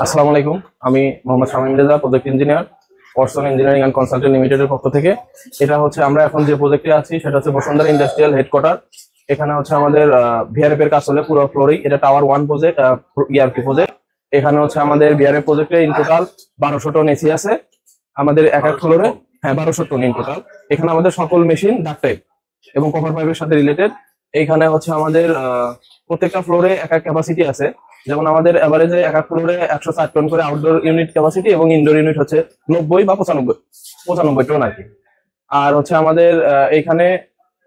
আসসালামু আলাইকুম। আমি Mohammad Shamim Reza, project engineer, Watson engineering and consultant লিমিটেডের পক্ষ থেকে। এটা হচ্ছে আমরা এখন যে প্রজেক্টে আছি সেটা হচ্ছে বসুন্ধরা ইন্ডাস্ট্রিয়াল হেডকোয়ার্টার। এখানে হচ্ছে আমাদের ভিআরএফ এর কাজ চলে পুরো ফ্লোরেই। এটা টাওয়ার 1 প্রজেক্ট, ইআরপি প্রজেক্ট। এখানে হচ্ছে আমাদের ভিআরএফ প্রজেক্টে ইন টোটাল 1200 টন এসি আছে আমাদের এক এক ফ্লোরে। হ্যাঁ, 1200 টন ইন টোটাল। এখানে আমাদের সকল মেশিন ডাক্ট টাইপ এবং কভার পাইপের সাথে রিলেটেড। এইখানে হচ্ছে আমাদের প্রত্যেকটা ফ্লোরে এক এক ক্যাপাসিটি আছে। যেমন আমাদের এভারেজে এক এক ফ্লোরে 160 টন করে আউটডোর ইউনিট ক্যাপাসিটি এবং ইনডোর ইউনিট হচ্ছে 90 বা 95 টন আর কি। আর হচ্ছে আমাদের এইখানে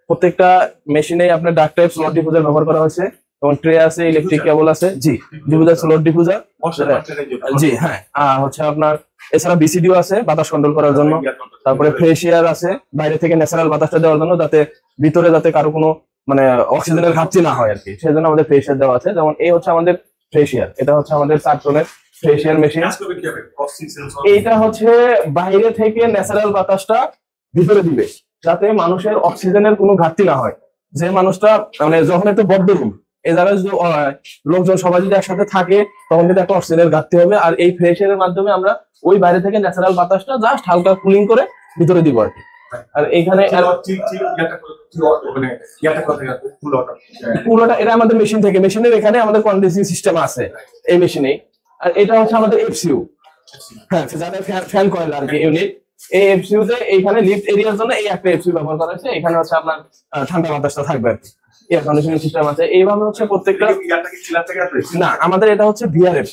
প্রত্যেকটা মেশিনে আপনার ডাক্ট টাইপ স্লট ডিফিউজার ব্যবহার করা হয়েছে এবং ট্রে আছে, ইলেকট্রিক কেবল আছে, জি ডিফিউজার স্লট ডিফিউজার, জি হ্যাঁ। হচ্ছে আপনার এছাড়া বিসিডিও আছে বাতাস কন্ট্রোল করার জন্য। তারপরে ফ্রেশ এয়ার আছে বাইরে থেকে ন্যাচারাল বাতাসটা দেওয়ার জন্য, যাতে ভিতরে যাতে কারো কোনো মানে অক্সিজেনের ঘাটতি না হয় আর কি, সেই জন্য আমাদের ফ্রেশ এয়ার দেওয়া আছে। যেমন এই হচ্ছে আমাদের ফ্রেশ এয়ার, এটা হচ্ছে আমাদের 4 টনের ফ্রেশ এয়ার মেশিন। এইটা হচ্ছে বাইরে থেকে ন্যাচারাল বাতাসটা ভিতরে দিবে যাতে মানুষের অক্সিজেনের কোনো ঘাটতি না হয়। যে মানুষটা মানে যখন একটু বদ্ধ রুম, এই জায়গায় লোকজন সবাই যদি একসাথে থাকে তখন কিন্তু একটা অক্সিজেনের ঘাটতি হবে। আর এই ফ্রেশ এয়ারের মাধ্যমে আমরা ওই বাইরে থেকে ন্যাচারাল বাতাসটা জাস্ট হালকা কুলিং করে ভিতরে দিব আর কি। আর এইখানে পুরোটা এটা আমাদের মেশিন থেকে, মেশিনের এখানে আমাদের কন্ডিশনিং সিস্টেম আছে এই মেশিনে। আর এটা হচ্ছে আমাদের এফসিইউ, হ্যাঁ ফ্যান কয়েল আর কি ইউনিট। এই এফসিইউ তে এইখানে লিফট এরিয়ার জন্য এই একটা এফসিইউ ব্যবহার করা হয়েছে। এখানে হচ্ছে আপনার ঠান্ডা বাতাসটা থাকবে আর কি, এয়ার কন্ডিশনিং সিস্টেম আছে। এইভাবে হচ্ছে প্রত্যেকটা না, আমাদের এটা হচ্ছে ভিআরএফ,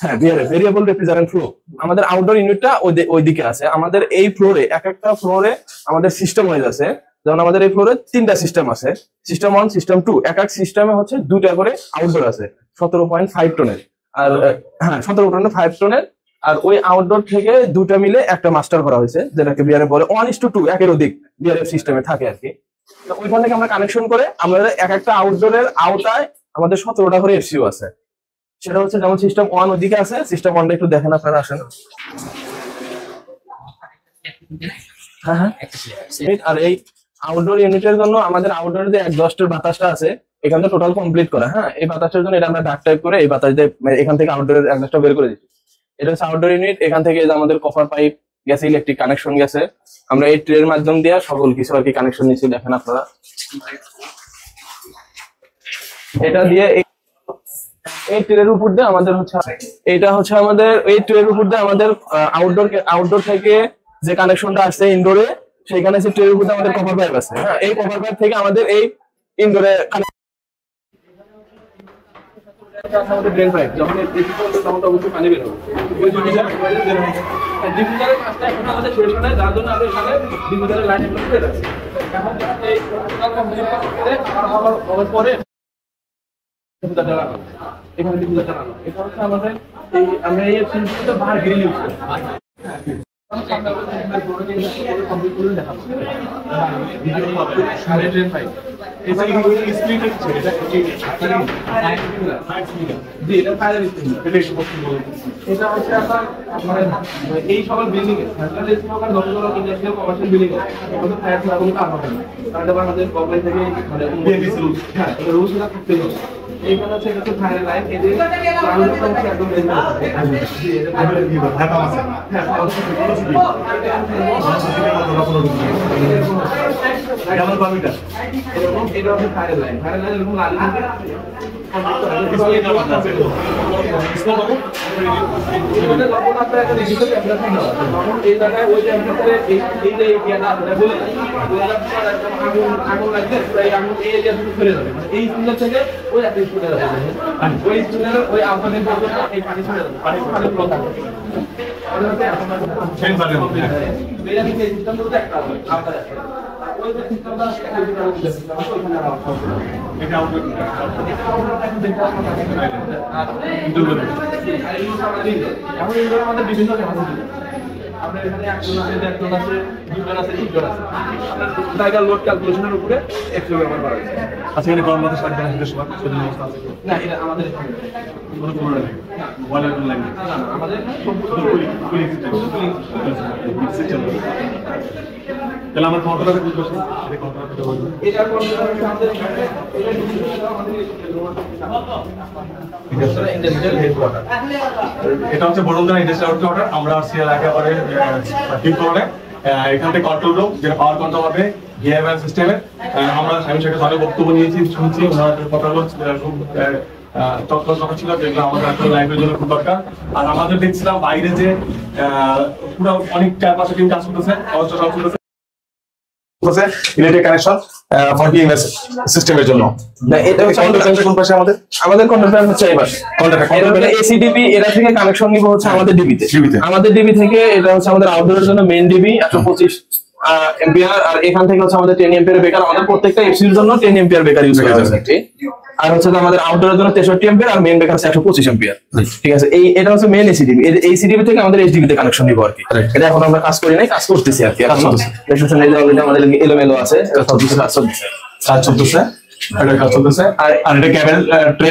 হ্যাঁ ভিআরএফ ভেরিয়েবল রেফ্রিজারেন্ট ফ্লো। আমাদের আউটডোর ইউনিটটা ওই দিকে আছে। আমাদের এই ফ্লোরে এক একটা ফ্লোরে আমাদের সিস্টেম ওয়াইজ আছে। যেমন আমাদের এই ফ্লোরে 3টা সিস্টেম আছে, সিস্টেম 1 সিস্টেম 2। এক এক সিস্টেমে হচ্ছে 2টা করে আউটডোর আছে 17.5 টনের। আর হ্যাঁ 17.5 টনের। আর ওই আউটডোর থেকে 2টা মিলে একটা মাস্টার করা হয়েছে, যেটাকে বিআরএফ বলে। 1:2 একের অধিক বিআরএফ সিস্টেমে থাকে আর কি। তো ওইখান থেকে আমরা কানেকশন করে আমাদের এক একটা আউটডোরের আওতায় আমাদের 17টা করে এফসিইউ আছে। সেটা হচ্ছে যেমন সিস্টেম 1 ওদিকে আছে, সিস্টেম 1টা একটু দেখেন আপনারা, আসেন। হ্যাঁ, আর এই আউটডোর ইউনিটের জন্য আমাদের আউটডোরে যে এক্সস্টের বাতাসটা আছে এখান থেকে টোটাল কমপ্লিট করা। হ্যাঁ, এই বাতাসের জন্য এটা আমরা ডাক্ট টাইপ করে এই বাতাস দিয়ে এখান থেকে আউটডোরের এক্সস্টটা বের করে দিচ্ছি। এটা হচ্ছে আউটডোর ইউনিট। এখান থেকে আমাদের কপার পাইপ গেছে, ইলেকট্রিক কানেকশন গেছে। আমরা এই ট্রের মাধ্যম দিয়ে সকল কিছু আর কি কানেকশন নিচ্ছি, দেখেন আপনারা। এটা দিয়ে এই ট্রের উপর দিয়ে আমাদের হচ্ছে, এটা হচ্ছে আমাদের এই ট্রের উপর দিয়ে আমাদের আউটডোর থেকে যে কানেকশনটা আসছে ইনডোরে, সেখানে সে ট্রের উপর দিয়ে আমাদের কভার পাইপ আছে। হ্যাঁ, এই কভার পাইপ থেকে আমাদের এই ইনডোরে আমাদের ড্রেন পাইপ যখন তখন তো অবশ্যই পানি বের হবে। ওই ডিফিউজারের কাজটা এখন আমাদের শেষ হয়, যার জন্য আমরা এখানে ডিফিউজারের লাইন করে রাখছি। এখন এই কমপ্লিট করে পরে ডিফিউজার চালানো, এখানে ডিফিউজার চালানো। এটা হচ্ছে আমাদের এই আমরা এই সিস্টেমটা বাহার গ্রিল ইউজ করি। কমপ্লিট করে দেখাবো ড্রেন পাইপ। এটা হচ্ছে আপনার এই সকল বিল্ডিং এ ইন্ডাস্ট্রিয়াল কমার্শিয়াল বিল্ডিং এ ফায়ার ছাড়া কোনো কাজ হবে না। কারণ আমাদের গভর্নমেন্ট থেকে মানে হ্যাঁ রুলস থাকতে হবে। এইখানে হচ্ছে এটা ফায়ার লাইন, এদের একদম এটা হচ্ছে ফায়ার লাইন। ফায়ার লাইন এরকম লাল এই জায়গায় ওই টেম্পারেচারে এই যে এরিয়াটা বলে আগুন লাগবে, আগুন এই এরিয়া থেকে ফেলে যাবে। এই স্কুলের থেকে ওই একটা স্কুলে যাবে, ওই স্কুলের ওই আগুনের এই পানি ছেড়ে যাবে, পানি ফ্লো থাকবে। আমাদের বিভিন্ন ক্যাপাসিটি, আমাদের এখানে 1 টন আছে, 1.5 টন আছে, দুজন আছে তিনজন আছে ড্রাইভার লোড ক্যালকুলেশনের উপরে এক্সেল ব্যবহার করা হয়েছে আচ্ছা এখানে গরম বাতাস লাগবে না সময় সেদিন অবস্থা আছে না এটা আমাদের কোনো কোনো লাগে বয়লার কোনো লাগে না আমাদের সম্পূর্ণ কুলিং সিস্টেম তাহলে আমার কন্ট্রোলারে বুঝবো এটা কন্ট্রোলারটা বলবো এটা আমাদের ইন্ডাস্ট্রিয়াল হেডকোয়ার্টার এটা হচ্ছে বড়লদানা ইন্ডাস্ট্রিয়াল হেডকোয়ার্টার আমরা আসছি একেবারে ঠিক করে এখান থেকে কন্ট্রোল রুম যেটা পাওয়ার কন্ট্রোল হবে গিয়ারব্যান্ড সিস্টেমের আমরা স্বামী সাথে অনেক বক্তব্য নিয়েছি শুনছি ওনার কথাগুলো খুব তথ্য কথা ছিল যেগুলো আমাদের আসলে লাইফের জন্য খুব দরকার আর আমাদের দেখছিলাম বাইরে যে পুরো অনেক 4-5 টিম কাজ করতেছে ইলেকট্রিক কানেকশন ফর বিএমএস সিস্টেমের জন্য এটা কন্ট্রোল কোন পাশে আমাদের কন্ট্রোল হচ্ছে এই পাশে কন্ট্রোল এসিডিবি এরা থেকে কানেকশন নিব হচ্ছে আমাদের ডিবিতে আমাদের ডিবি থেকে এটা হচ্ছে আমাদের আউটডোরের জন্য মেইন ডিবি 125 এম্পিয়ার আর এখান থেকে হচ্ছে আমাদের 10 এম্পিয়ার বেকার আমাদের প্রত্যেকটা এফসির জন্য 10 এম্পিয়ার বেকার ইউজ করা হচ্ছে আর হচ্ছে আমাদের আউটডোরের জন্য 63 এম্পিয়ার আর মেইন বেকার 125 এম্পিয়ার ঠিক আছে এই এটা হচ্ছে মেইন এসিডিবি এই সিডিবি থেকে আমাদের এইচডিবি তে কানেকশন নিব আর কি এটা এখন আমরা কাজ করি নাই কাজ করতেছি আর কি এখন এই যে অলরেডি আমাদের এলোমেলো আছে এটা সব কিছু কাজ চলতেছে এটা কাজ চলতেছে আর এটা ক্যাবেল ট্রে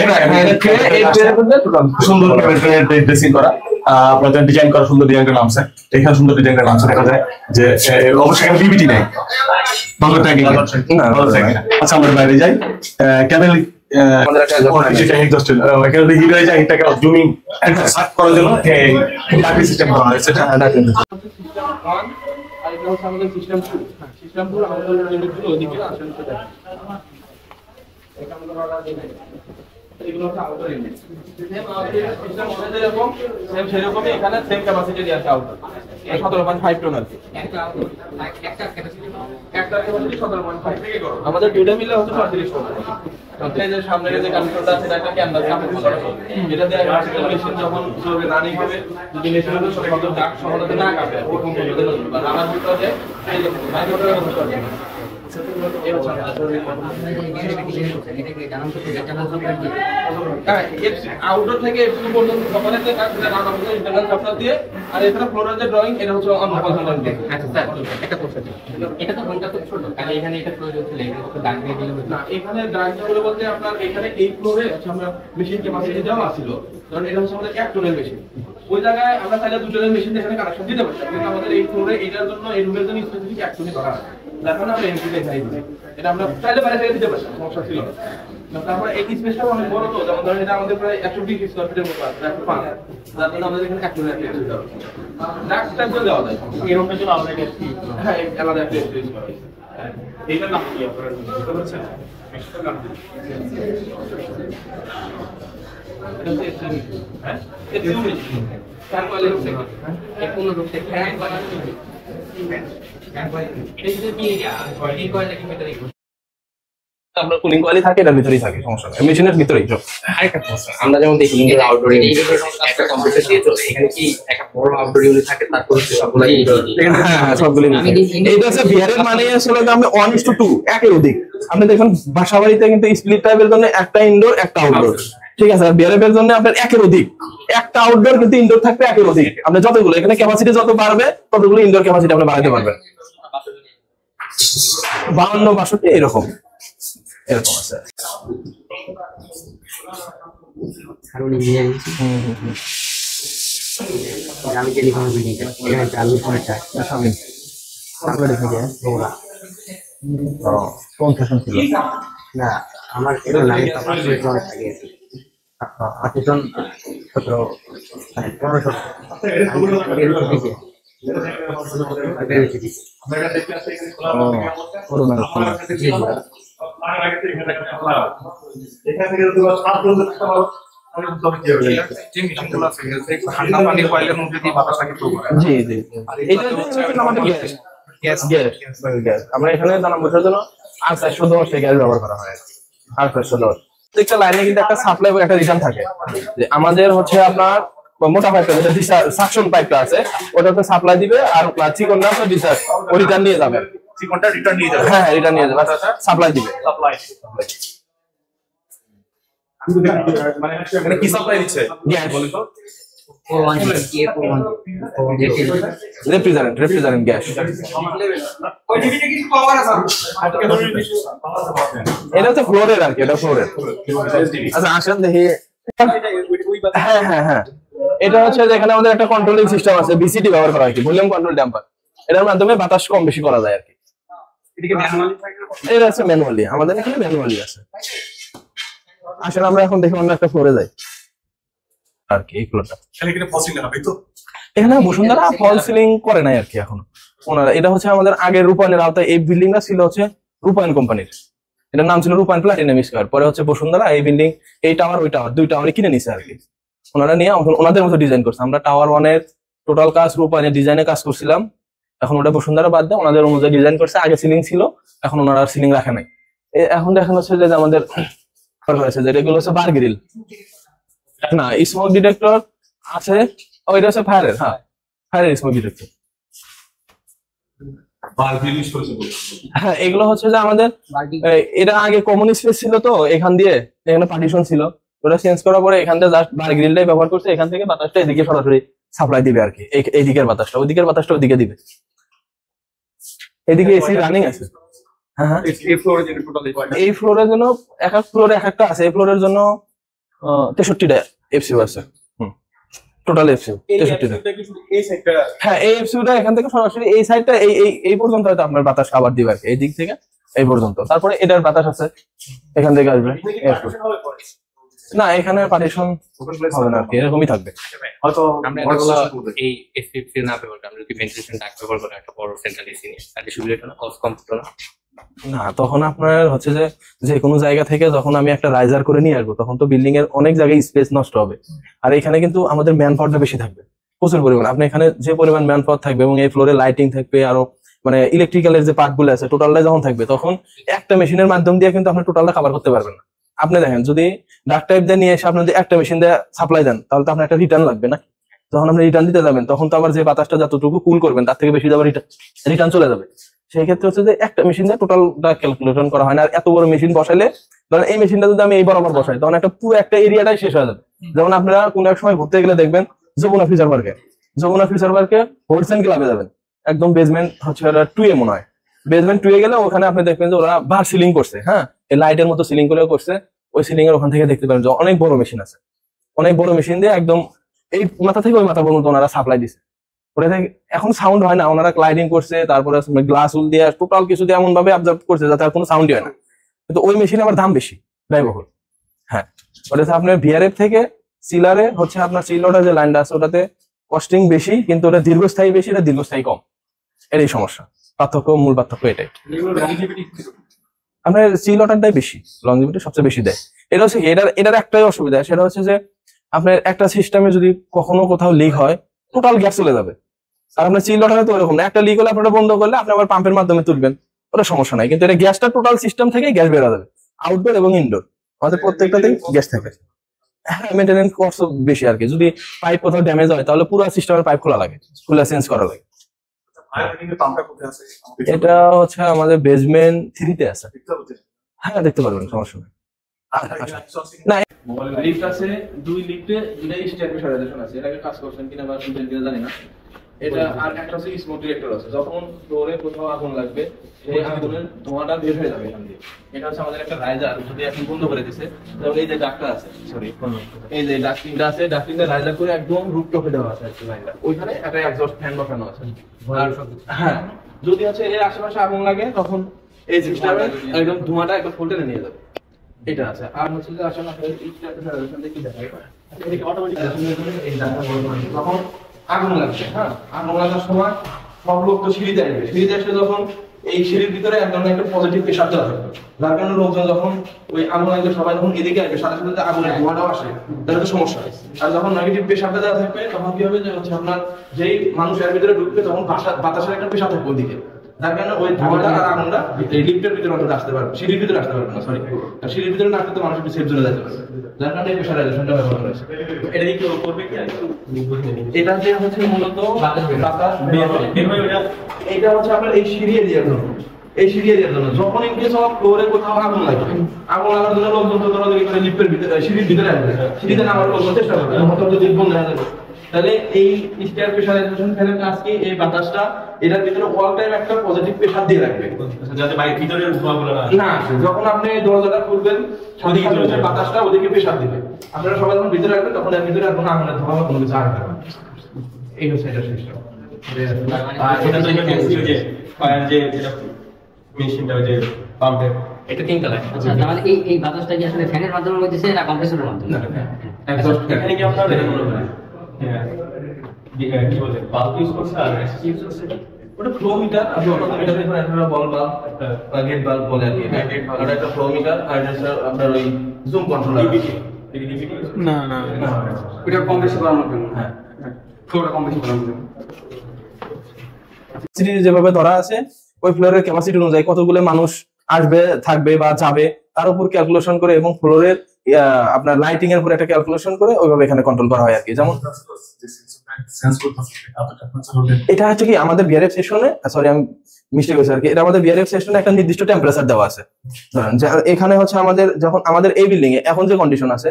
সুন্দর ক্যাবেল ট্রে ড্রেসিং করা আপনাদের ডিজাইন করা সুন্দর ডিজাইনটা নামছে এখানে সুন্দর ডিজাইনটা নামছে দেখা যায় যে অবশ্যই এখানে বিবিটি নাই ভালো ট্যাগিং আচ্ছা আমরা বাইরে যাই ক্যাবেল আমাদের একটা যেটা এক্সস্ট এখানে হিট হয়ে যায় এটাকে জুমিং একটা সার্চ করার জন্য ডাকি সিস্টেম করা হয়েছে এটা ডাকি আর এটা হচ্ছে আমাদের সিস্টেম সিস্টেমপুর আমাদের ইউনিটগুলো ওদিকে আসলে সেটা এগুলো হচ্ছে outdoor unit same outdoor system আমাদের এরকম সেম সেরকমই এখানে সেম ক্যাপাসিটি দিয়ে আছে আউটডোর 17.5 টন আছে একটা ক্যাপাসিটি 17.5 আমাদের দুটো মিলে হচ্ছে 35 টন এই যে সামনে যে কানেক্টরটা আছে এটা ক্যানভাস কাপড় করা এটা দিয়ে মেশিন যখন চলবে রানিং হবে যদি মেশিনের শব্দ ডাক সহজে না কাটে এরকম বলতে না রানার ভিতরে এই যে মাইক্রোফোনের ভিতরে আউটডোর থেকে এফসি পর্যন্ত সকালে ইন্টারনাল সফটওয়্যার দিয়ে আর এখানে ফ্লোরের যে ড্রয়িং এটা হচ্ছে অন্য কনসালটেন্ট দিয়ে আচ্ছা স্যার একটা কোশ্চেন এটা তো ঘন্টা খুব ছোট তাহলে এখানে এটা প্রয়োজন ছিল এটা তো দাগ দিয়ে দিলে না এখানে দাগ দিয়ে বলতে আপনার এখানে এই ফ্লোরে আমরা মেশিন ক্যাপাসিটি দেওয়া ছিল কারণ এটা হচ্ছে আমাদের 1 টনের মেশিন ওই জায়গায় আমরা চাইলে 2 টনের মেশিন এখানে কানেকশন দিতে পারতাম কিন্তু আমাদের এই ফ্লোরে এটার জন্য এই রুমের জন্য স্পেসিফিক 1 টনে করা আছে এখন আমরা এমপি দেখাই দিই এটা আমরা চাইলে বাইরে থেকে দিতে পারতাম সমস্যা ছিল না তারপর এই স্পেসটা অনেক বড় তো যেমন ধরেন এটা আমাদের প্রায় 120 স্কয়ার ফিটের মতো আছে 105 যার জন্য আমাদের এখানে 1 টনের একটা দেওয়া ডাক টাইপ দেওয়া যায় এরকম জন্য আমরা এটা হ্যাঁ আলাদা একটা ইউজ করা এইটার নাম কি আপনারা বুঝতে পারছেন মেশিনের নাম হ্যাঁ এটা ফ্যান কয়েলের উপরে এই কোন রূপ থেকে ফ্যান কয়েলের আমরা কুলিং কয়েলই থাকে এর ভিতরেই থাকে সমস্যা নেই মেশিনের ভিতরেই সব আরেকটা প্রশ্ন আমরা যেমন দেখি ইনডোর আউটডোর একটা কম্পিউটার দিয়ে তো এখানে কি একটা বড় আউটডোর ইউনিট থাকে তারপর সবগুলো ইনডোর হ্যাঁ সবগুলো এইটা হচ্ছে বিআর এর মানে আসলে আমরা 1:2 একের অধিক আপনি দেখুন বাসাবাড়িতে কিন্তু স্প্লিট টাইপের জন্য একটা ইনডোর একটা আউটডোর ঠিক আছে আর বিআর এর জন্য আপনার একের অধিক একটা আউটডোর কিন্তু ইনডোর থাকবে একের অধিক আপনি যতগুলো এখানে ক্যাপাসিটি যত বাড়বে ততগুলো ইনডোর ক্যাপাসিটি আপনি বাড়াতে পারবেন 52-62 এরকম আছে কারণ ইঞ্জিনিয়ারিং আমি টেলিকম বিল্ডিং এখানে চালু করেছে স্বামী তারপরে থেকে ওরা কোন সেশন ছিল না আমার এটা নামে পাশে জন থাকে আটজন 15 আমরা এখানে দানা বোঝার জন্য আর 410 গ্যাস ব্যবহার করা হয় আর 410 প্রত্যেকটা লাইনে কিন্তু একটা সাপ্লাই এবং একটা রিটার্ন থাকে যে আমাদের হচ্ছে আপনার মোটা পাইপটা যেটা সাকশন পাইপটা আছে ওটাতে সাপ্লাই দিবে আর চিকনটা আপনার ডিসচার্জ ও রিটার্ন নিয়ে যাবে চিকনটা রিটার্ন নিয়ে যাবে হ্যাঁ রিটার্ন নিয়ে যাবে সাপ্লাই দিবে মানে কি সাপ্লাই দিচ্ছে গ্যাস বলি তো রেফ্রিজারেন্ট গ্যাস। এটা হচ্ছে ফ্লোরের আর কি, এটা ফ্লোরের। আচ্ছা আসেন দেখি। হ্যাঁ হ্যাঁ হ্যাঁ, এটা হচ্ছে যে এখানে আমাদের একটা কন্ট্রোলিং সিস্টেম আছে, বিসিটি ব্যবহার করা হয় কি, ভলিউম কন্ট্রোল ড্যাম্পার। এটার মাধ্যমে বাতাস কম বেশি করা যায় আর কি। এটা আছে ম্যানুয়ালি, আমাদের এখানে ম্যানুয়ালি আছে। আসলে আমরা এখন দেখি অন্য একটা ফ্লোরে যাই আর কি। এই ফ্লোরটা এখানে বসুন্ধরা ফল সিলিং করে নাই আর কি এখনো ওনারা। এটা হচ্ছে আমাদের আগের রূপায়ণের আওতায় এই বিল্ডিংটা ছিল হচ্ছে রূপায়ণ কোম্পানির, এটার নাম ছিল রূপায়ণ প্লাটিনাম স্কয়ার। পরে হচ্ছে বসুন্ধরা এই বিল্ডিং, এই টাওয়ার ওই টাওয়ার, দুই টাওয়ারই কিনে নিছে আর কি। ওনারা নিয়ে ওনাদের মতো ডিজাইন করছে। আমরা টাওয়ার 1 এর টোটাল কাজ রূপায়ণের ডিজাইনে কাজ করছিলাম, এখন ওটা বসুন্ধরা বাদ দিয়ে ওনাদের অনুযায়ী ডিজাইন করছে। আগে সিলিং ছিল, এখন ওনারা সিলিং রাখে নাই। এখন দেখেন হচ্ছে যে আমাদের এগুলো হচ্ছে বার গ্রিল না, স্মোক ডিটেক্টর আছে। ওইটা হচ্ছে ফায়ারের, হ্যাঁ ফায়ারের স্মোক ডিটেক্টর। হ্যাঁ এগুলো হচ্ছে যে আমাদের, এটা আগে কমন স্পেস ছিল তো, এখান দিয়ে এখানে পার্টিশন ছিল, ওটা চেঞ্জ করার পরে এখান থেকে জাস্ট বার গ্রিলটাই ব্যবহার করছে। এখান থেকে বাতাসটা এদিকে সরাসরি সাপ্লাই দিবে আর কি। এইদিকের বাতাসটা ওইদিকের বাতাসটা ওইদিকে দিবে। এদিকে এসি রানিং আছে। হ্যাঁ এই ফ্লোরের জন্য এক এক ফ্লোরে এক একটা আছে। এই ফ্লোরের জন্য 63টা এফসিউ আছে। টোটাল এফসিউ 63টা। হ্যাঁ এই এফসিউটা এখান থেকে সরাসরি এই সাইডটা এই পর্যন্ত হয়তো আপনার বাতাস আবার দিবে আর কি, এই দিক থেকে এই পর্যন্ত। তারপরে এটার বাতাস আছে এখান থেকে আসবে। না এখানে পার্টিশন হবে না আর কি, এরকমই থাকবে। হয়তো আমরা এই এসপিএফসি না ব্যবহার করে আমরা যদি ভেন্টিলেশন ডাক্ট ব্যবহার করে একটা বড় সেন্ট্রাল এসি নিয়ে, তাহলে সুবিধাটা না কষ্ট কম হতো না। তখন আপনার হচ্ছে যে কোনো জায়গা থেকে যখন আমি একটা রাইজার করে নিয়ে আসবো, তখন তো বিল্ডিং এর অনেক জায়গায় স্পেস নষ্ট হবে। আর এখানে কিন্তু আমাদের ম্যান পাওয়ারটা বেশি থাকবে, প্রচুর পরিমাণ। আপনি এখানে যে পরিমাণ ম্যান পাওয়ার থাকবে এবং এই ফ্লোরে লাইটিং থাকবে, আরো মানে ইলেকট্রিক্যালের যে পার্ট গুলো আছে টোটালটা যখন থাকবে, তখন একটা মেশিনের মাধ্যম দিয়ে কিন্তু আপনি টোটালটা কভার করতে পারবেন না। আপনি দেখেন যদি ডাক টাইপ দিয়ে নিয়ে এসে আপনি যদি একটা মেশিন দিয়ে সাপ্লাই দেন, তাহলে তো আপনার একটা রিটার্ন লাগবে না। যখন আপনি রিটার্ন দিতে যাবেন, তখন তো আবার যে বাতাসটা যতটুকু কুল করবেন তার থেকে বেশি যাবে রিটার্ন চলে যাবে। সেই ক্ষেত্রে হচ্ছে যে একটা মেশিন দিয়ে টোটালটা ক্যালকুলেশন করা হয় না। আর এত বড় মেশিন বসাইলে, ধরেন এই মেশিনটা যদি আমি এই বরাবর বসাই, তখন একটা পুরো একটা এরিয়াটাই শেষ হয়ে যাবে। যেমন আপনারা কোনো এক সময় ঘুরতে গেলে দেখবেন যমুনা ফিচার পার্কে হোলসেল ক্লাবে যাবেন, একদম বেসমেন্ট হচ্ছে 2 এ মনে হয়, বেসমেন্ট 2 এ গেলে ওখানে আপনি দেখবেন যে ওরা বার সিলিং করছে। হ্যাঁ এই লাইটের মতো সিলিং করেও করছে। ওই সিলিং এর ওখান থেকে দেখতে পারেন যে অনেক বড় মেশিন আছে, অনেক বড় মেশিন দিয়ে একদম এই মাথা থেকে ওই মাথা পর্যন্ত ওনারা সাপ্লাই দিচ্ছে। ওটা থেকে এখন সাউন্ড হয় না, ওনারা ক্লাইডিং করছে, তারপরে গ্লাস উল দিয়ে টোটাল কিছু দিয়ে এমন ভাবে অবজার্ভ করছে যাতে আর কোনো সাউন্ডই হয় না। কিন্তু ওই মেশিন আবার দাম বেশি, ব্যয়বহুল। হ্যাঁ ওটা আপনার ভিআরএফ থেকে সিলারে হচ্ছে আপনার সিলটা যে লাইনটা আছে ওটাতে কস্টিং বেশি, কিন্তু ওটা দীর্ঘস্থায়ী বেশি, এটা দীর্ঘস্থায়ী কম। এটাই সমস্যা, মূল পার্থক্য এটাই। আপনার সিলটারটাই বেশি লংজিভিটি সবচেয়ে বেশি দেয়। এটা হচ্ছে এটার একটাই অসুবিধা, সেটা হচ্ছে যে আপনার একটা সিস্টেমে যদি কখনো কোথাও লিক হয়, টোটাল গ্যাস চলে যাবে। আর আপনার চিল ওঠানে তো ওরকম না, একটা লিক হলে আপনারা বন্ধ করলে আপনি আবার পাম্পের মাধ্যমে তুলবেন, ওটা সমস্যা নাই। কিন্তু এটা গ্যাসটা টোটাল সিস্টেম থেকে গ্যাস বের হয়ে যাবে, আউটডোর এবং ইনডোর আমাদের প্রত্যেকটাতেই গ্যাস থাকে। হ্যাঁ মেনটেনেন্স কস্ট বেশি আর কি। যদি পাইপ কোথাও ড্যামেজ হয় তাহলে পুরো সিস্টেমের পাইপ খোলা লাগে, খুলে চেঞ্জ করা লাগে। এটা হচ্ছে আমাদের বেসমেন্ট 3 তে আছে। হ্যাঁ দেখতে পারবেন, সমস্যা নেই। না লিফট আছে, 2 লিফটে 2টাই স্ট্যান্ডার্ডাইজেশন আছে। এর আগে কাজ করছেন কিনা বা শুনছেন কিনা জানি না। এটা আর একটা হচ্ছে স্মোক ডিটেক্টর আছে, যখন ফ্লোরে কোথাও আগুন লাগবে সেই আগুনের ধোঁয়াটা বের হয়ে যাবে এখান দিয়ে। এটা হচ্ছে আমাদের একটা রাইজার, যদি এখন বন্ধ করে দিছে তাহলে এই যে ডাক্তার আছে, সরি এই যে ডাক্টিংটা আছে, ডাক্টিংটা রাইজার করে একদম রুফটপে দেওয়া আছে লাইনটা, ওইখানে একটা এক্সস্ট ফ্যান বসানো আছে। আর হ্যাঁ যদি হচ্ছে এর আশেপাশে আগুন লাগে তখন এই সিস্টেমে একদম ধোঁয়াটা একদম ফোল্ডারে নিয়ে যাবে। এটা আছে। আর হচ্ছে যে আসলে আপনাদের ইনস্ট্রাকশন দেখি দেখাই, এটা অটোমেটিক এই ডাটা যখন আগুন লাগছে, হ্যাঁ আগুন লাগার সময় সব লোক তো সিঁড়িতে আসবে, সিঁড়িতে এসে যখন এই সিঁড়ির ভিতরে এক ধরনের একটা পজিটিভ প্রেশার দেওয়া থাকবে, যার কারণে লোকজন যখন ওই আগুন লাগবে সবাই যখন এদিকে আসবে সাথে সাথে আগুনের ধোঁয়াটাও আসে, তাহলে তো সমস্যা হয়। আর যখন নেগেটিভ প্রেশারটা দেওয়া থাকবে তখন কি হবে যে হচ্ছে আপনার যেই মানুষ এর ভিতরে ঢুকবে তখন বাতাসের একটা প্রেশার থাকবে ওইদিকে, যার কারণে ওই ধোঁয়াটা আর আগুনটা এই লিফটের ভিতরে অন্তত আসতে পারবে, সিঁড়ির ভিতরে আসতে পারবে না, সরি সিঁড়ির ভিতরে না আসলে তো মানুষ একটু সেফ জোনে যেতে পারবে, যার কারণে এই প্রেশারাইজেশনটা ব্যবহার করা হয়েছে। এটা কি করবে কি এটা যে হচ্ছে মূলত বাতাস বের হয়, এটা হচ্ছে আপনার এই সিঁড়ি এরিয়া, এই সিঁড়ি এরিয়ার জন্য। যখন ইনকেস অফ ফ্লোরে কোথাও আগুন লাগবে, আগুন লাগার জন্য লোকজন তো দৌড়াদৌড়ি করে লিফটের ভিতরে, সিঁড়ির ভিতরে আসবে, সিঁড়িতে নামার চেষ্টা করবে, হয়তো যদি বন্ধ হয়ে যাবে। তাহলে এই স্টেয়ার প্রেসারাইজেশন ফ্যানের কাজ কি, এই বাতাসটা এটার ভিতরে অল টাইম একটা পজিটিভ প্রেসার দিয়ে রাখবে, যাতে বাইরে ভিতরে ধোঁয়াগুলো না যখন আপনি দরজাটা খুলবেন সাথে বাতাসটা ওদিকে প্রেসার দিবে। আপনারা সবাই যখন ভিতরে আসবেন তখন এর ভিতরে আর কোনো আগুনের ধোঁয়া বা কোনো কিছু আসবে না। এই হচ্ছে এটা সিস্টেম। এটা তো যে ফায়ার যে মেশিনটা যে পাম্পে এটা তিনটা লাগে। আচ্ছা তাহলে এই বাতাসটা কি আসলে ফ্যানের মাধ্যমে হইতেছে না কম্প্রেসরের মাধ্যমে? এখানে কি আপনার কি বলে বাল্ব ইউজ করছে আর ইউজ করছে ওটা ফ্লো মিটার, আপনি অটোমিটার দেখুন, একটা বল বাল্ব বা গেট বাল্ব বলে আর কি, ওটা একটা ফ্লো মিটার। আর এটা আপনার ওই জুম কন্ট্রোলার। না না এটা কম্প্রেস করানোর জন্য, হ্যাঁ ফ্লোটা কম্প্রেস করানোর জন্য। সিটি যেভাবে ধরা আছে ওই ফ্লোরের ক্যাপাসিটি অনুযায়ী কতগুলো মানুষ আসবে, থাকবে বা যাবে তার উপর ক্যালকুলেশন করে এবং ফ্লোরের আপনার লাইটিং এর উপর একটা ক্যালকুলেশন করে ওইভাবে এখানে কন্ট্রোল করা হয় আর কি। যেমন এটা হচ্ছে কি আমাদের বিআরএফ সেশনে, সরি আমি মিস্টেক হয়েছে আর কি, এটা আমাদের বিআরএফ সেশনে একটা নির্দিষ্ট টেম্পারেচার দেওয়া আছে। ধরেন এখানে হচ্ছে আমাদের যখন আমাদের এই বিল্ডিং এ এখন যে কন্ডিশন আছে,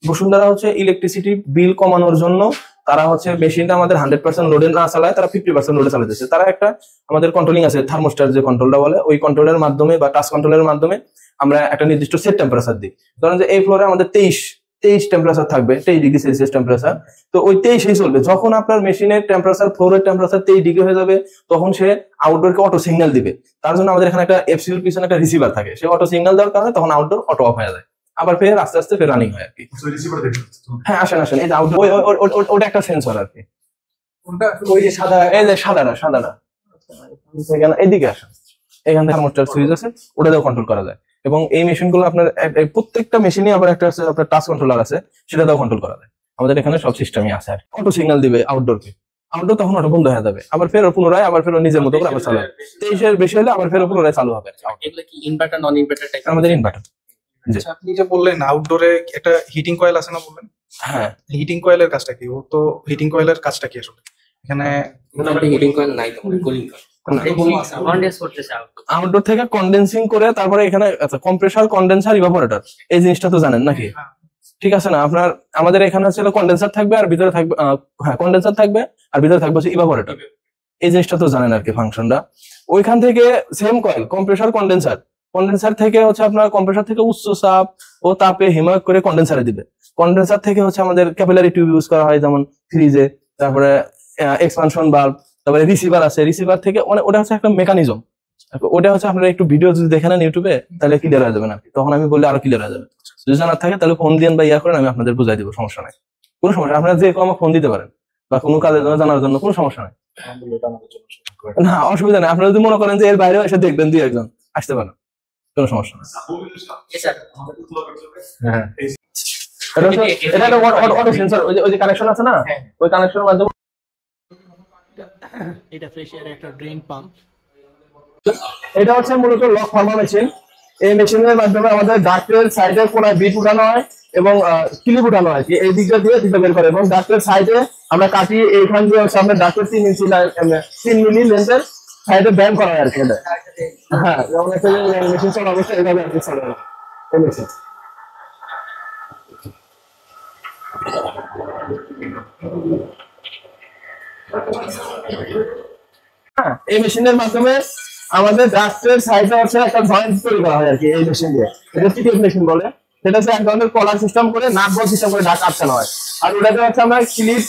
বসুন্ধরা হচ্ছে ইলেকট্রিসিটি বিল কমানোর জন্য তারা হচ্ছে মেশিনটা আমাদের 100% লোডে না চালায়, তারা 50% লোডে চালাতেছে। তারা একটা আমাদের কন্ট্রোলিং আছে, থার্মোস্টার যে কন্ট্রোলটা বলে, ওই কন্ট্রোলের মাধ্যমে বা টাচ কন্ট্রোলের মাধ্যমে আমরা একটা নির্দিষ্ট সেট টেম্পারেচার দিই। ধরেন যে এই ফ্লোরে আমাদের 23 টেম্পারেচার থাকবে, 23 ডিগ্রি সেলসিয়াস টেম্পারেচার, তো ওই 23 চলবে। যখন আপনার মেশিনের টেম্পারেচার, ফ্লোরের টেম্পারেচার 23 ডিগ্রি হয়ে যাবে, তখন সে আউটডোরকে অটো সিগন্যাল দিবে। তার জন্য আমাদের এখানে একটা এফসিউর পিছনে একটা রিসিভার থাকে, সে অটো সিগন্যাল দেওয়ার কারণে তখন আউটডোর অটো অফ হয়ে যায়, আবার ফের আস্তে আস্তে ফের রানিং হয় আর কি। হ্যাঁ আসেন, এই যে আউটডোর ওটা একটা সেন্সর আর কি। ওই যে সাদা, এই যে সাদাটা এখানে এদিকে আসেন, এখান থেকে থার্মোস্টার সুইচ আছে, ওটা দিয়েও কন্ট্রোল করা যায়। এবং এই মেশিন গুলো আপনার প্রত্যেকটা মেশিনে আবার একটা আপনার টাচ কন্ট্রোলার আছে, সেটা দিয়েও কন্ট্রোল করা যায়। আমাদের এখানে সব সিস্টেমই আছে আর অটো সিগন্যাল দিবে আউটডোরকে, আউটডোর তখন অটো বন্ধ হয়ে যাবে, আবার ফের পুনরায় আবার ফের নিজের মতো করে আবার চালু হবে। 23 বেশি হলে আবার ফের পুনরায় চালু হবে। এগুলো কি ইনভার্টার নন ইনভার্টার টাইপ? আমাদের ইনভার্টার। আচ্ছা, আপনি যে বললেন আউটডোরে একটা হিটিং কয়েল আছে না বললেন, হ্যাঁ হিটিং কয়েলের কাজটা কি? ও তো হিটিং কয়েলের কাজটা কি আসলে এখানে? মোটামুটি হিটিং কয়েল নাই তো, কুলিং কয়েল কনডেন্স করতেছে আউটডোর থেকে কন্ডেন্সিং করে তারপরে এখানে কম্প্রেসার, কন্ডেন্সার, ইভাপোরেটর, এই জিনিসটা তো জানেন নাকি? ঠিক আছে না, আপনার আমাদের এখানে হচ্ছে কন্ডেন্সার থাকবে আর ভিতরে থাকবে, হ্যাঁ কন্ডেন্সার থাকবে আর ভিতরে থাকবে হচ্ছে ইভাপোরেটর। এই জিনিসটা তো জানেন আর কি ফাংশনটা। ওইখান থেকে same coil compressor, condenser, condenser থেকে হচ্ছে আপনার কম্প্রেসার থেকে উচ্চ চাপ ও তাপে হিমায়ক করে কন্ডেন্সারে দিবে। কন্ডেন্সার থেকে হচ্ছে আমাদের ক্যাপিলারি টিউব ইউজ করা হয়, যেমন ফ্রিজে, তারপরে এক্সপানশন বাল্ব, তারপরে রিসিভার আছে, রিসিভার থেকে ওটা হচ্ছে একটা মেকানিজম। ওটা হচ্ছে আপনারা একটু ভিডিও যদি দেখেন ইউটিউবে তাহলে ক্লিয়ার হয়ে যাবে না, তখন আমি বললে আরো ক্লিয়ার হয়ে যাবে। যদি জানার থাকে তাহলে ফোন দিন বা ইয়া করেন, আমি আপনাদের বুঝাই দিব, সমস্যা নাই, কোনো সমস্যা। আপনারা যে কোনো ফোন দিতে পারেন বা কোনো কাজের জন্য জানার জন্য, কোনো সমস্যা নাই, না অসুবিধা নেই। আপনারা যদি মনে করেন যে এর বাইরেও এসে দেখবেন, দুই একজন আসতে পারেন, কোনো সমস্যা নেই। হ্যাঁ এটা একটা অটো সেন্সর, ওই যে কানেকশন আছে না, ওই কানেকশনের মাধ্যমে এটা ফ্রেশ এয়ার একটা ড্রেন পাম্প। এটা হচ্ছে মূলত লক ফার্মা মেশিন। এই মেশিনের মাধ্যমে আমাদের ডাক্টের সাইডে কোনায় বিট উঠানো হয় এবং ক্লিপ উঠানো হয়, এই দিকটা দিয়ে দিকটা বের করে, এবং ডাক্টের সাইডে আমরা কাটি, এইখান দিয়ে হচ্ছে আমরা ডাক্টের 3 মিলি লেন্থের সাইডে ব্যায়াম করা হয় আর কি। এটা হ্যাঁ, যেমন একটা মেশিন চলা অবস্থা এইভাবে আর কি চলে এই মেশিন। হ্যাঁ, এই মেশিনের মাধ্যমে আমাদের ডাক্টের সাইডে হচ্ছে একটা জয়েন্ট তৈরি করা হয় আর কি এই মেশিন দিয়ে। এটা টিকেট মেশিন বলে। সেটা হচ্ছে এক ধরনের কলার সিস্টেম করে, নাট বল সিস্টেম করে ডাক আটকানো হয়। আর ওটাতে হচ্ছে আমরা ক্লিপ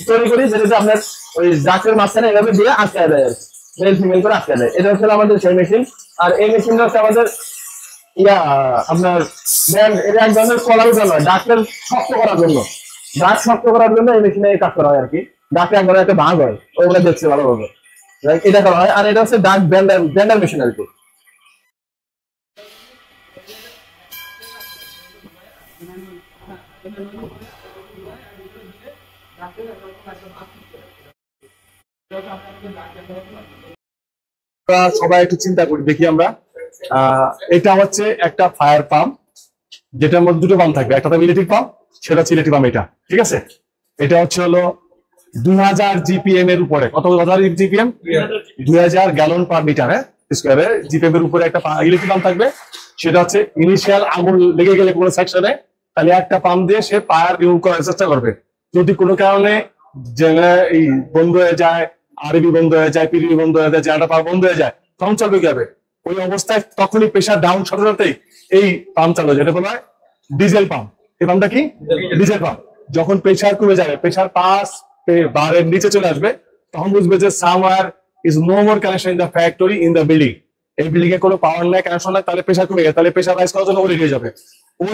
তৈরি করি, যেটাতে আপনার ওই ডাক্টের মাঝখানে এভাবে দিয়ে আটকায় দেয় আর কি, মেল ফিমেল করে আটকায় দেয়। এটা হচ্ছে আমাদের সেই মেশিন। আর এই মেশিনটা হচ্ছে আমাদের আপনার এটা এক ধরনের কলার উঠানো হয় ডাক্টের শক্ত করার জন্য। ডাক শক্ত করার জন্য এই মেশিনে কাজ করা হয় আর কি। ডাক্তার এক ধরনের একটা ভাগ হয়, ওইগুলো দেখছে ভালোভাবে, এটা করা হয়। আর এটা হচ্ছে ডাক ব্যান্ডার মেশিন আর কি। সবাই একটু চিন্তা করি দেখি আমরা, এটা হচ্ছে একটা ফায়ার পাম্প, যেটার মধ্যে দুটো পাম্প থাকবে, একটা ইলেকট্রিক পাম্প, সেটা হচ্ছে ইলেকট্রিক পাম্প। এটা ঠিক আছে, এটা হচ্ছে হলো 2000 জিপিএম এর উপরে। কত 2000 জিপিএম? 2000 gallon per litre. হ্যাঁ, স্কোয়ারে জিপিএফ এর উপরে একটা ইলেকট্রিক পাম্প থাকবে। সেটা হচ্ছে ইনিশিয়াল আগুন লেগে গেলে কোনো সেকশনে তাহলে একটা পাম্প দিয়ে সে ফায়ার রিমুভ করার চেষ্টা করবে। যদি কোনো কারণে এই বন্ধ হয়ে যায়, আরবি বন্ধ হয়ে যায়, পিডিবি বন্ধ হয়ে যায়, জেনারেটর পাওয়ার বন্ধ হয়ে যায়, তখন চলবে কি হবে? ওই অবস্থায় তখনই প্রেশার ডাউন সাথে সাথেই এই পাম্প চালু, যেটা বলা হয় ডিজেল পাম্প। এই পাম্পটা কি? Diesel pump. যখন প্রেশার কমে যাবে, প্রেশার 5 বারের নিচে চলে আসবে, তখন বুঝবে যে somewhere is no more connection in the factory in the building. এই বিল্ডিং এ কোনো পাওয়ার নাই, কানেকশন নাই, তাহলে প্রেশার কমে গেছে, তাহলে প্রেশার রাইজ করার জন্য ও রেডি হয়ে যাবে। ও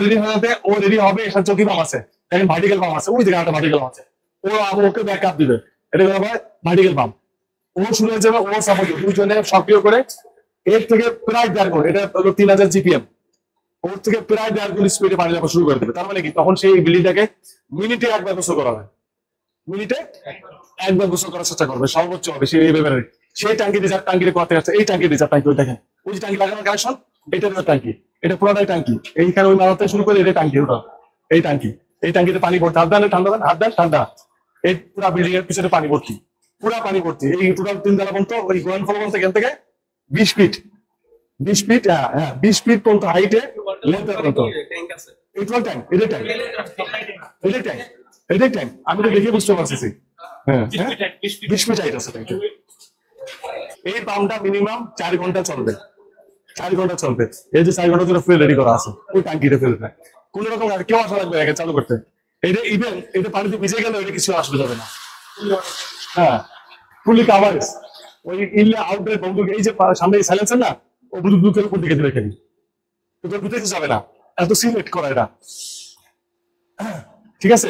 রেডি হবে। এখানে চৌকি পাম্প আছে, এখানে ভার্টিক্যাল পাম্প আছে, ওই দিকে একটা ভার্টিক্যাল আছে, ও ওকে ব্যাকআপ দিবে। এটা বলা হয় ভার্টিক্যাল পাম্প। ও শুরু হয়ে যাবে, ও সাপোর্ট দুজনে সক্রিয় করে এর থেকে প্রায় 1.5 গুণ, এটা হলো 3000 জিপিএম, ওর থেকে প্রায় 1.5 গুণ স্পিডে পানি দেওয়া শুরু করে দেবে। তার মানে কি? তখন সেই বিল্ডিংটাকে মিনিটে 1 বার গোসল করা হয়, মিনিটে 1 বার গোসল করার চেষ্টা করবে, সর্বোচ্চ হবে সেই ব্যাপারে। সেই ট্যাঙ্কি রিজার্ভ ট্যাঙ্কির করতে আসছে, এই ট্যাঙ্কি রিজার্ভ ট্যাঙ্কি, ওই দেখেন ওই যে ট্যাঙ্কি লাগানো কানেকশন, এটা ট্যাঙ্কি, এটা পুরোটাই ট্যাঙ্কি। এইখানে ওই মারাতে শুরু করে এটা ট্যাঙ্কি, ওটা এই ট্যাঙ্কি। এই ট্যাঙ্কিতে পানি ভর্তি, হাত দেন ঠান্ডা, দেন হাত দেন ঠান্ডা। এই পুরো বিল্ডিং এর পিছনে পানি ভর্তি, পুরা পানি ভর্তি। এই টোটাল 3 তলা পর্যন্ত, ওই গ্রাউন্ড ফ্লোর পর্যন্ত এখান থেকে 20 ফিট 20 ফিট, হ্যাঁ 20 ফিট পর্যন্ত হাইটে লেন্থ পর্যন্ত এই টোটাল ট্যাঙ্ক। এটা ট্যাঙ্ক, এটা ট্যাঙ্ক, এটা ট্যাঙ্ক। আমি তো দেখে বুঝতে পারছি। হ্যাঁ 20 ফিট হাইট আছে ট্যাঙ্ক। এই পাম্পটা মিনিমাম 4 ঘন্টা চলবে, 4 ঘন্টা চলবে। এই যে 4 ঘন্টা ধরে ফুয়েল রেডি করা আছে, ওই ট্যাঙ্কিতে ফুয়েল দেয়। কোন রকম আর কেউ আসা লাগবে আগে চালু করতে। এটা ইভেন এটা পানিতে ভিজে গেলে এটা কিছু আসবে যাবে না। হ্যাঁ ফুলি কাভারেজ। ওই ইনলে আউটডোর বন্ধুকে এই যে সামনে সাইলেন্সার না, ও ব্লু ব্লু করে উপর দিকে দিবে খেলি, তোর ভিতরে কিছু যাবে না, এত সিলেক্ট করা এটা। ঠিক আছে,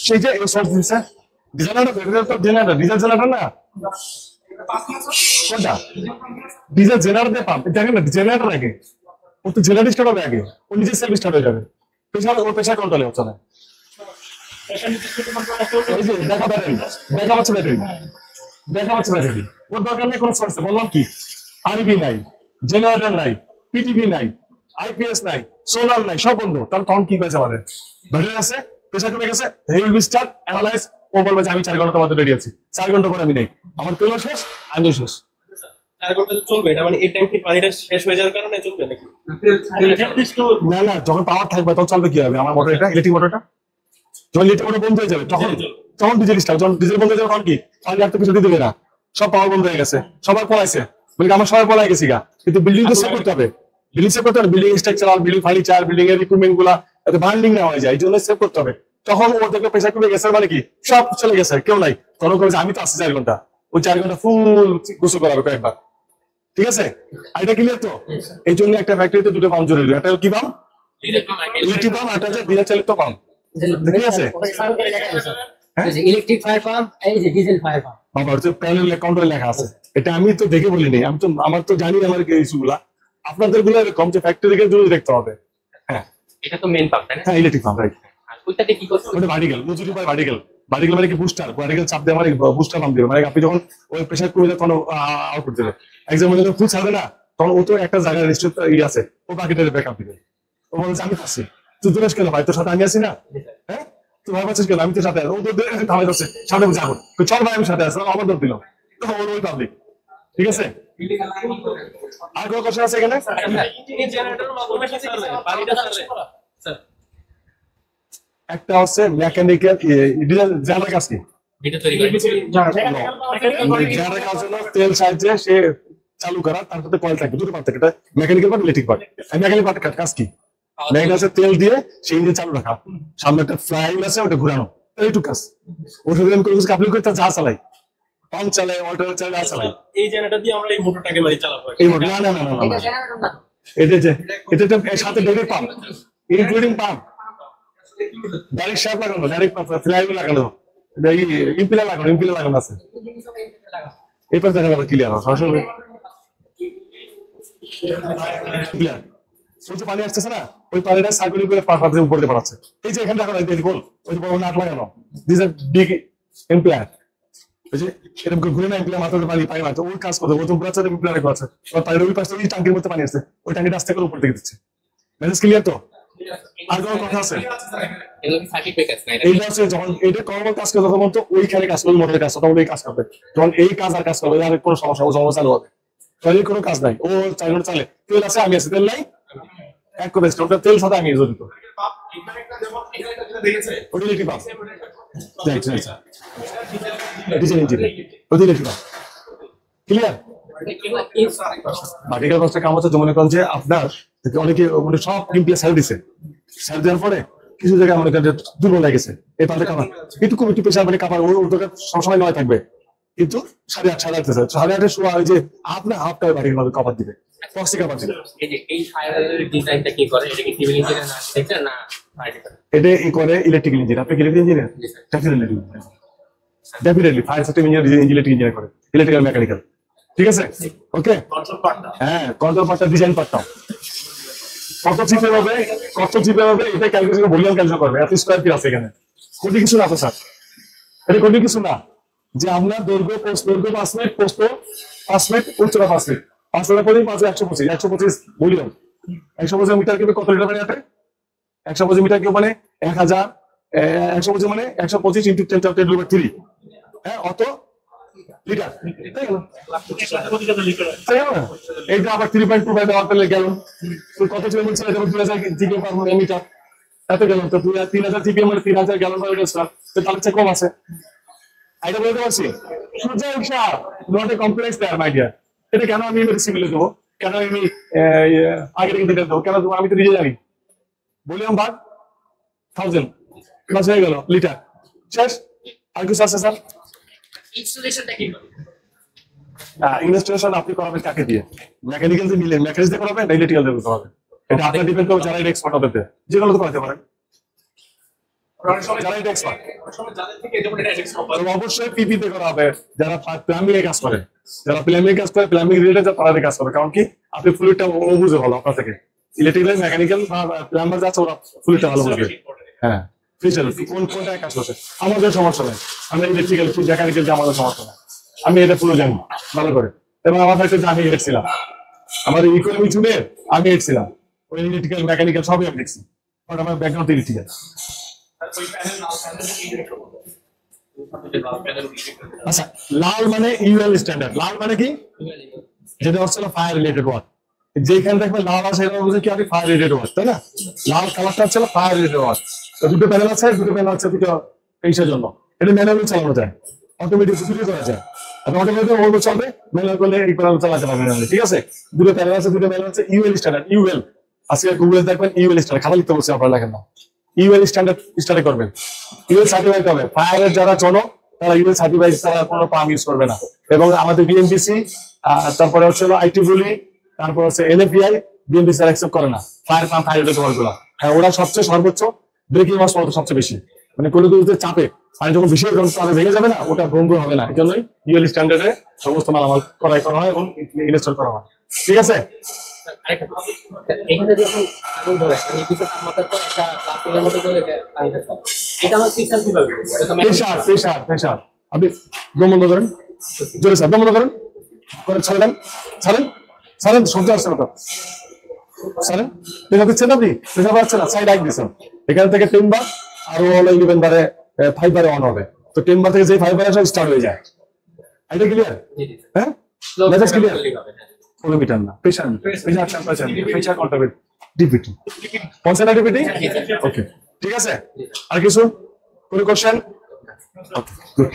সেই যে সোর্স দিচ্ছে ডিজাইনার, ডিজেল জেনারেটর না, কোনটা ডিজেল জেনারেটর দিয়ে পাম্প দেখেন না, জেনারেটর আগে ও তো জেনারেটর স্টার্ট হবে, আগে ও নিজে সেলফ স্টার্ট হয়ে যাবে। প্রেশার ও প্রেশার কন্ট্রোলে হচ্ছে না। এই যে দেখা ব্যাটারি, দেখা হচ্ছে ব্যাটারি, দেখা হচ্ছে ব্যাটারি। ওর দরকার নেই কোনো সোর্স। বললাম কি, আরবি নাই, জেনারেটর নাই, পিটিভি নাই, আইপিএস নাই, সোলার নাই, সব বন্ধ। তাহলে তখন কি হয়েছে? আমাদের ব্যাটারি আছে, প্রেশার কমে গেছে, he will be start analyse. ও বলবে যে আমি 4 ঘন্টা তোমাদের রেডি আছি, 4 ঘন্টা পরে আমি নেই, আমার তেল শেষ, আমি শেষ। 4 ঘন্টা চলবে এটা মানে এই ট্যাঙ্কির পানিটা শেষ হয়ে যাওয়ার কারণে চলবে নাকি? না না, যখন পাওয়ার থাকবে তখন চলবে কি হবে? আমার মোটর, এটা ইলেকট্রিক মোটরটা যখন ইলেকট্রিক মোটর বন্ধ হয়ে যাবে তখন ডিজেল স্টার্ট। যখন ডিজেল বন্ধ হয়ে যাবে তখন কি? পানি আর তো কিছু দিতে দেবে না, সব পাওয়ার বন্ধ হয়ে গেছে, সবাই পলাইছে। বলি আমার সবাই পলাই গেছি গা, কিন্তু বিল্ডিং তো সেভ করতে হবে, বিল্ডিং সেভ করতে হবে, building structure, building furniture, building এর ইকুইপমেন্ট গুলা এত বার্নিং না হয়ে যায়, এই জন্য সেভ করতে হবে। তখন ওর দেখবে প্রেশার কমে গেছে, মানে কি সব চলে গেছে, কেউ নাই। তখন করে আমি তো আসছি 4 ঘন্টা, ওই 4 ঘন্টা ফুল গোসল করাবে কয়েকবার। ঠিক আছে, আর এটা ক্লিয়ার তো? এই জন্য একটা ফ্যাক্টরিতে 2টো পাম্প জরুরি, একটা কি পাম্প? ইলেকট্রিক পাম্প, আর একটা হচ্ছে ডিজেল চালিত পাম্প। ঠিক আছে, ইলেকট্রিক ফায়ার পাম্প, এই যে ডিজেল ফায়ার পাম্প। আমার হচ্ছে প্যানেল কাউন্টারে লেখা আছে, এটা আমি তো দেখে বলিনি, আমি তো আমার তো জানি আমার ইস্যুগুলা, আপনাদের গুলো এরকম যে ফ্যাক্টরিকে জরুরি দেখতে হবে। হ্যাঁ এটা তো মেইন পাম্প, তাই না? হ্যাঁ ইলেকট্রিক পাম্প, রাইট। আর ওইটাতে কি করতে? ওটা ভার্টিক্যাল, মজুরি পায় ভার্টিক্যাল। ভার্টিক্যাল মানে কি? বুস্টার, ভার্টিক্যাল চাপ দিয়ে আমার বুস্টার পাম্প দিবে, মানে আপনি যখন ওই প্রেশার কমে যায় তখন আউটপুট দেবে। এক্সাম্পল যখন ফুল ছাড়বে না, তখন ও তো একটা জায়গায় রেজিস্টার আছে, ও বাকিটা ব্যাকআপ দিবে। ও বলছে আমি পাচ্ছি, তুই দূরে কেন ভাই, তোর সাথে আমি আছি না? হ্যাঁ তুই ভাই পাচ্ছিস কেন? আমি তো সাথে আছি। ও তো থামাই যাচ্ছে, সামনে যাবো, চল ভাই আমি সাথে আসলাম, আমার দর দিল, ওই পাবলিক। ঠিক আছে, আর কোনো কোশ্চেন আছে এখানে? একটা হচ্ছে মেকানিক্যাল জেনারেল কাজ কি? এটা তৈরি করে জেনারেল কাজ হলো তেল সাহায্যে সে চালু করা, তার সাথে কয়েল থাকে, 2টো পার্ট থাকে, এটা mechanical part, electric part. Mechanical part কাজ কি? মেকানিক্যাল আছে তেল দিয়ে সেই ইঞ্জিন চালু রাখা, সামনে একটা ফ্লাইল আছে ওটা ঘুরানো, এইটুকু কাজ। ওর সাথে আমি কোনো কিছু কাপলিং করে তার যা চালাই, পাম্প চালাই, অল্টারনেটর চালাই, যা চালাই। এই জেনারেটর দিয়ে আমরা এই মোটরটাকে মানে চালাবো। এই মোটর না না না না না, এটা যে এটা তো এর সাথে direct pump, including pump, direct shaft লাগানো, ডাইরেক্ট ফ্লাইল লাগানো, ইম্পিলার লাগানো, ইম্পিলার লাগানো আছে। এই পাশে দেখা যাবে ক্লিয়ার সরাসরি ক্লিয়ার। ওই যে পানি আসতেছে না, ওই পানিটা সার্কুলেট করে পাশে উপরে পাঠাচ্ছে। এই যে এখানে রাখা যায় গোল, ওই যে বড় নাট লাগানো, দিস আর বিগ ইম্পিলার। ওই যে এরকম ঘুরে না ইম্পিলার মাথাতে পানি পানি মারছে, ওই কাজ করতে, ওই তো পুরো চারে ইম্পিলার রাখা আছে। ওই পানির ওই পাশে ওই ট্যাঙ্কির মধ্যে পানি আসছে, ওই ট্যাঙ্কিটা আস্তে করে উপর দিকে দিচ্ছে। মেসেজ ক্লিয়ার তো? আর কোনো কথা আছে? এগুলো কি সার্কিট ব্রেকার না এটা? এইটা হচ্ছে যখন এটা কর্মবল কাজ করে তখন তো ওইখানে কাজ করবে, মোটরের কাজ তখন ওই কাজ করবে। যখন এই কাজ আর কাজ করবে আর কোনো সমস্যা ও চালু হবে, তাহলে কোনো কাজ নাই। ও চাইলে চালে তেল আছে, আমি আছি, তেল নাই, এক করে ওটা তেল সাথে আমি জড়িত। ওটা ইলেকট্রিক পাম্প ডিজেল ইঞ্জিন, ওটা ইলেকট্রিক পাম্প। ক্লিয়ার? ভার্টিক্যাল কস্টের কাম হচ্ছে মনে করেন যে আপনার অনেকে মানে সব লিম্পিয়া স্যার দিছে, স্যার দেওয়ার পরে কিছু জায়গায় মনে করেন যে দুর্বল লাগেছে, এই পাল্টে কামার একটু প্রেশার মানে কামার ওর তোকে সবসময় নয় থাকবে, কিন্তু 8:30 8:30 শোয়া হয় যে আপনার হাফটা ভার্টিক্যাল ভাবে কভার দিবে, পক্সি কভার দিবে। এই যে এই ফায়ারের ডিজাইনটা কি করে? এটা কি সিভিল ইঞ্জিনিয়ার না আর্কিটেক্ট না আর্কিটেক্ট? এটা এই করে ইলেকট্রিক্যাল ইঞ্জিনিয়ার। আপনি electrical engineer? Definitely fire system engineer electric engineer করে, ইলেকট্রিক্যাল মেকানিক্যাল। ঠিক আছে, ওকে। হ্যাঁ, কন্ট্রোল পার্টটা ডিজাইন পার্টটাও কত চিপে হবে এটা ক্যালকুলেশন ভলিউম ক্যালকুলেশন করবে। এত স্কয়ার ফিট আছে এখানে, কোটি কিছু না তো স্যার, এটা কোটি কিছু না যে আপনার দৈর্ঘ্য 5 মিনিট, পোস্ত 5 মিনিট, উচ্চতা 5 মিনিট, 5 মিটার পরে 125 ভলিউম। 125 মিটার কিউবে কত লিটার পানি আছে? 125 মিটার কিউব মানে 1000, 125 মানে 125 ইন্টু 10⁻³ হ্যাঁ, অত লিটার, তাই না? এইটা আবার 3.25 দেওয়া পেলে গেল কত ছিল বলছিল, 2000 জিপিএম পার মিটার, এত গেল তো 3000 জিপিএম মানে 3000 গ্যালন পার লিটার, তো তার চেয়ে কম আছে। এটা বলতে পারছি সোজা হিসাব, not a complex there my dear. এটা কেন আমি সিভিলে দেবো, কেন আমি আগে থেকে দেবো, কেন দেবো? আমি তো নিজে জানি। ভলিউম ভাগ 1000 ক্লাস হয়ে গেল, লিটার শেষ। আর কিছু আছে স্যার? ইনস্টলেশনটা কি করে? ইনস্টলেশন আপনি করাবেন কাকে দিয়ে? মেকানিক্যাল দিয়ে মিলে মেকানিক্স দিয়ে করাবেন না ইলেকট্রিক্যাল দিয়ে করতে হবে? এটা আপনার ডিপেন্ড করবে যারা এক্সপার্ট হবে, যেগুলো তো করাতে পারেন যারা এটা এক্সপার্ট। অবশ্যই পিপি তে করা হবে, যারা প্লাম্বিং এর কাজ করে, প্লাম্বিং রিলেটেড তারা কাজ করবে। কারণ কি আপনি ফ্লুইডটা ও বুঝে ভালো আপনার থেকে, ইলেকট্রিক্যাল মেকানিক্যাল বা প্লাম্বার যাচ্ছে ওরা ফ্লুইডটা ভালো বুঝবে। হ্যাঁ, ফিচার কোনটায় কাজ করছে আমাদের সমস্যা নেই, আমরা ইলেকট্রিক্যাল মেকানিক্যাল যে আমাদের সমস্যা নেই, আমি এটা পুরো জানি ভালো করে। এবং আমার কাছে আমি এসেছিলাম, আমার ইকোনমি চুনে আমি এসেছিলাম, ওই ইলেকট্রিক্যাল মেকানিক্যাল সবই আমি দেখছি, কারণ আমার ব্যাকগ্রাউন্ড ইলেকট্রিক্যাল। আচ্ছা, লাল মানে ইউএল স্ট্যান্ডার্ড। লাল মানে কি? যেটা হচ্ছে ফায়ার রিলেটেড ওয়ার্ক। যেখানে দেখবেন লাল আছে এটা বুঝে কি আপনি ফায়ার রিলেটেড ওয়ার্ক, তাই না? লাল কালারটা হচ্ছে ফায়ার রিলেটেড ওয়ার্ক। তো দুটো প্যানেল আছে, দুটো প্যানেল হচ্ছে দুটো এইসের জন্য। এটা ম্যানুয়ালি চালানো যায়, অটোমেটিক ছুটি করা যায়। আপনি অটোমেটিক ওভাবে চলবে, ম্যানুয়াল করলে এই প্যানেল চালাতে পারবেন না। ঠিক আছে, দুটো প্যানেল আছে, দুটো প্যানেল আছে ইউএল স্ট্যান্ডার্ড। ইউএল আজকে গুগলে দেখবেন ইউএল স্ট্যান্ডার্ড, খাতা লিখতে বলছি আপনারা লেখেন না। ইউএল স্ট্যান্ডার্ড স্টাডি করবেন, ইউএল সার্টিফাইড হবে। ফায়ারের যারা চলো তারা ইউএল সার্টিফাইড তারা কোনো পাম্প ইউজ করবে না। এবং আমাদের বিএমপিসি, তারপরে হচ্ছে আইটিবুলি, তারপর হচ্ছে এনএফবিআই, বিএমপিসি অ্যাকসেপ্ট করে না ফায়ার পাম্প ফায়ার রিলেটেড গুলো। হ্যাঁ, ওরা সবচেয়ে সর্বোচ্চ ব্রেকিং লস সবচেয়ে বেশি, মানে কোনো কিছুতে চাপে পানি যখন বেশি তাহলে ভেঙে যাবে না, ওটা ভঙ্গুর হবে না। এই জন্যই ইউএল স্ট্যান্ডার্ডে সমস্ত মালামাল করা হয় এবং ইনস্টল করা হয়। ঠিক আছে, এখানে যখন আগুন ধরে মানে কিছু তাপমাত্রার পর একটা প্লাস্টিকের মতো করে পানিটা চলে, এটা আমার সিস্টেম কিভাবে? প্রেশার আপনি দম বন্ধ করেন, জোরে স্যার দম বন্ধ করেন, ছাড়েন ছাড়েন ছাড়েন, শব্দ আসছে না তো, ছাড়েন। প্রেশার দিচ্ছেন আপনি, প্রেশার পাচ্ছেন না, সাইড আইক দিচ্ছেন। এখান থেকে 10 বার আর 11 বারে 5 বারে অন হবে। তো 10 বার থেকে যে 5 বার আসে স্টার্ট হয়ে যায়। এটা ক্লিয়ার? হ্যাঁ, মেসেজ ক্লিয়ার? মিটার না, pressure pressure control DPT concentrate DPT. Okay, ঠিক আছে। আর কিছু কোনো কোশ্চেন? ওকে, গুড।